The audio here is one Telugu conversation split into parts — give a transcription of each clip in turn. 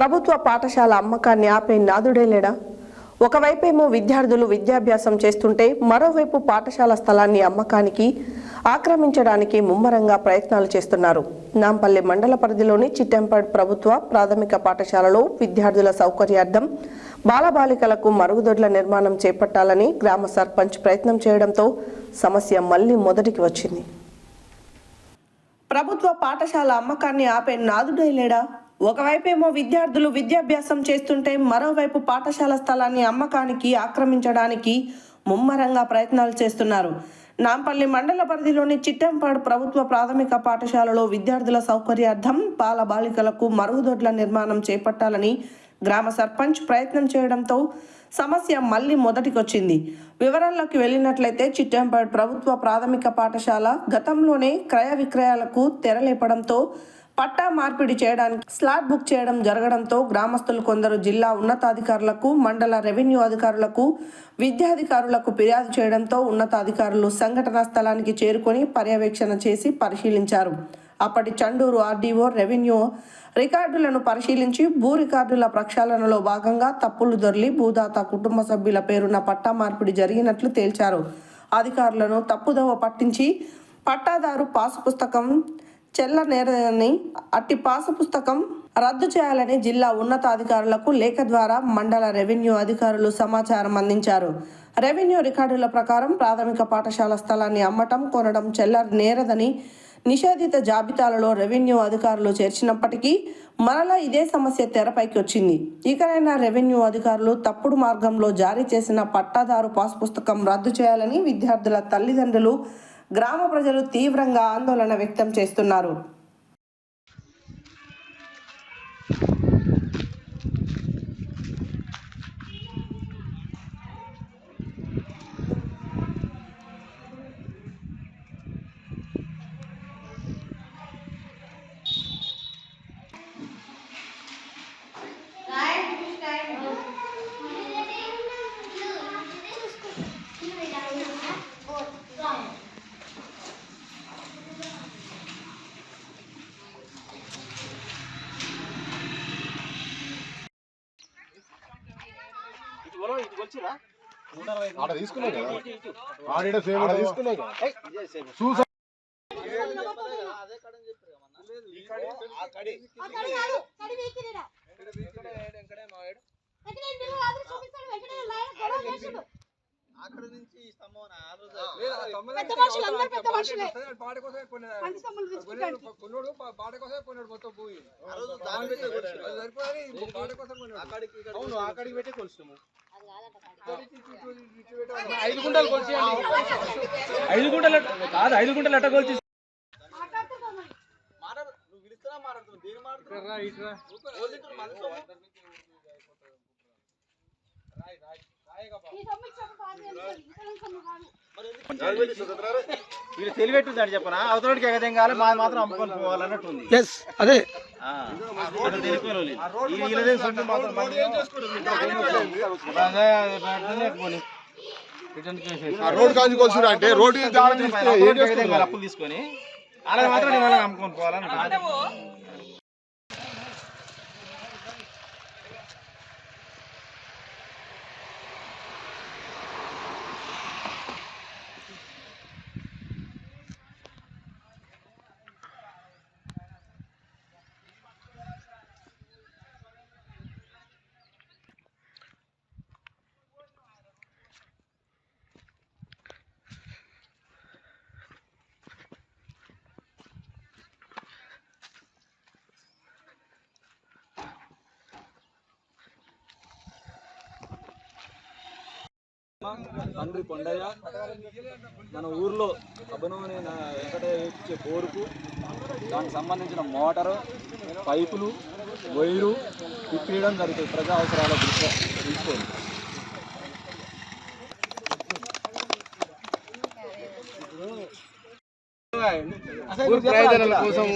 ప్రభుత్వ పాఠశాల అమ్మకాన్ని ఆపే నాదుడే లేడా? ఒకవైపేమో విద్యార్థులు విద్యాభ్యాసం చేస్తుంటే మరోవైపు పాఠశాల స్థలాన్ని అమ్మకానికి ఆక్రమించడానికి ముమ్మరంగా ప్రయత్నాలు చేస్తున్నారు. నాంపల్లి మండల పరిధిలోని చిట్టెంపాడు ప్రభుత్వ ప్రాథమిక పాఠశాలలో విద్యార్థుల సౌకర్యార్థం బాలబాలికలకు మరుగుదొడ్ల నిర్మాణం చేపట్టాలని గ్రామ సర్పంచ్ ప్రయత్నం చేయడంతో సమస్య మళ్లీ మొదటికి వచ్చింది. ప్రభుత్వ పాఠశాల అమ్మకాన్ని ఆపే నాదుడే లేడా? ఒకవైపేమో విద్యార్థులు విద్యాభ్యాసం చేస్తుంటే మరోవైపు పాఠశాల స్థలాన్ని అమ్మకానికి ఆక్రమించడానికి ముమ్మరంగా ప్రయత్నాలు చేస్తున్నారు. నాంపల్లి మండల పరిధిలోని చిట్టెంపాడు ప్రభుత్వ ప్రాథమిక పాఠశాలలో విద్యార్థుల సౌకర్యార్థం బాలబాలికలకు మరుగుదొడ్ల నిర్మాణం చేపట్టాలని గ్రామ సర్పంచ్ ప్రయత్నం చేయడంతో సమస్య మళ్లీ మొదటికొచ్చింది. వివరాల్లోకి వెళ్ళినట్లయితే చిట్టెంపాడు ప్రభుత్వ ప్రాథమిక పాఠశాల గతంలోనే క్రయ విక్రయాలకు తెరలేపడంతో పట్టా మార్పిడి చేయడానికి స్లాట్ బుక్ చేయడం జరగడంతో గ్రామస్తులు కొందరు జిల్లా ఉన్నతాధికారులకు, మండల రెవెన్యూ అధికారులకు, విద్యాధికారులకు ఫిర్యాదు చేయడంతో ఉన్నతాధికారులు సంఘటనా స్థలానికి చేరుకొని పర్యవేక్షణ చేసి పరిశీలించారు. అప్పటి చండూరు ఆర్డీఓ రెవెన్యూ రికార్డులను పరిశీలించి భూ రికార్డుల ప్రక్షాళనలో భాగంగా తప్పులు దొర్లి భూదాత కుటుంబ సభ్యుల పేరున పట్టా మార్పిడి జరిగినట్లు తేల్చారు. అధికారులను తప్పుదోవ పట్టించి పట్టాదారు పాసు పుస్తకం చెల్లనేరని, అట్టి పాసు పుస్తకం రద్దు చేయాలని జిల్లా ఉన్నతాధికారులకు లేఖ ద్వారా మండల రెవెన్యూ అధికారులు సమాచారం అందించారు. రెవెన్యూ రికార్డుల ప్రకారం ప్రాథమిక పాఠశాల స్థలాన్ని అమ్మటం, కొనడం చెల్లనేరదని నిషేధిత జాబితాలలో రెవెన్యూ అధికారులు చేర్చినప్పటికీ మరలా ఇదే సమస్య తెరపైకి వచ్చింది. ఇకనైనా రెవెన్యూ అధికారులు తప్పుడు మార్గంలో జారీ చేసిన పట్టాదారు పాస్ పుస్తకం రద్దు చేయాలని విద్యార్థుల తల్లిదండ్రులు, గ్రామ ప్రజలు తీవ్రంగా ఆందోళన వ్యక్తం చేస్తున్నారు. ఆడ తీసుకున్నావు కదా, ఆడ సేమ్ తీసుకున్నావు కదా. అక్కడ నుంచి అక్కడికి పెట్టి కొలుస్తాము. 5 గుంటలు కొలిచి 5 గుంటలు కాదు, 5 గుంటలు ఎట్ట కొలిచి నువ్వు పిలుస్తున్నా మాట్లాడుతున్నావు. దేని మాట్లాడుతున్నా వీళ్ళు తెలివెట్టుందని చెప్పనా, అవతలకి ఎగదేం కావాలి, మాది మాత్రం అమ్ముకొని పోవాలన్నట్టుంది. అదే అప్పులు తీసుకొని అలా మాత్రం నేను అమ్ముకొని పోవాలన్నట్టు. తండ్రి కొండయ్య మన ఊర్లో అభినవని వెంకటయ్య ఇచ్చే బోరుకు దానికి సంబంధించిన మోటారు, పైపులు, వైరు తిప్పేయడం జరుగుతుంది ప్రజా అవసరాల దృష్ట్యా తీసుకొని. ప్రయోజనాల కోసం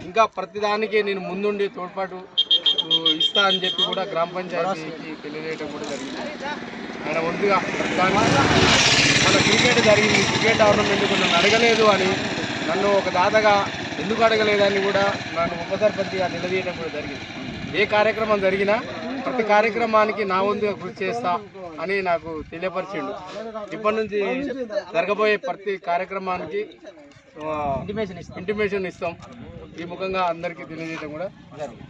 ఇంకా ప్రతిదానికి నేను ముందుండి తోడ్పాటు ఇస్తా అని చెప్పి కూడా గ్రామ పంచాయతీకి తెలియజేయడం కూడా జరిగింది. ఆయన ముందుగా మన క్రికెట్ జరిగింది, క్రికెట్ టోర్నమెంట్ నన్ను అడగలేదు అని, నన్ను ఒక దాతగా ఎందుకు అడగలేదని కూడా నన్ను ఉప సర్పంచ్గా నిలదీయడం కూడా జరిగింది. ఏ కార్యక్రమం జరిగినా ప్రతి కార్యక్రమానికి నా వంతుగా కృషి చేస్తా అని నాకు తెలియపరిచిండు. ఇప్పటి నుంచి జరగబోయే ప్రతి కార్యక్రమానికి ఇంటిమేషన్ ఇస్తాం. ఈ ముఖంగా అందరికీ తెలియజేయడం కూడా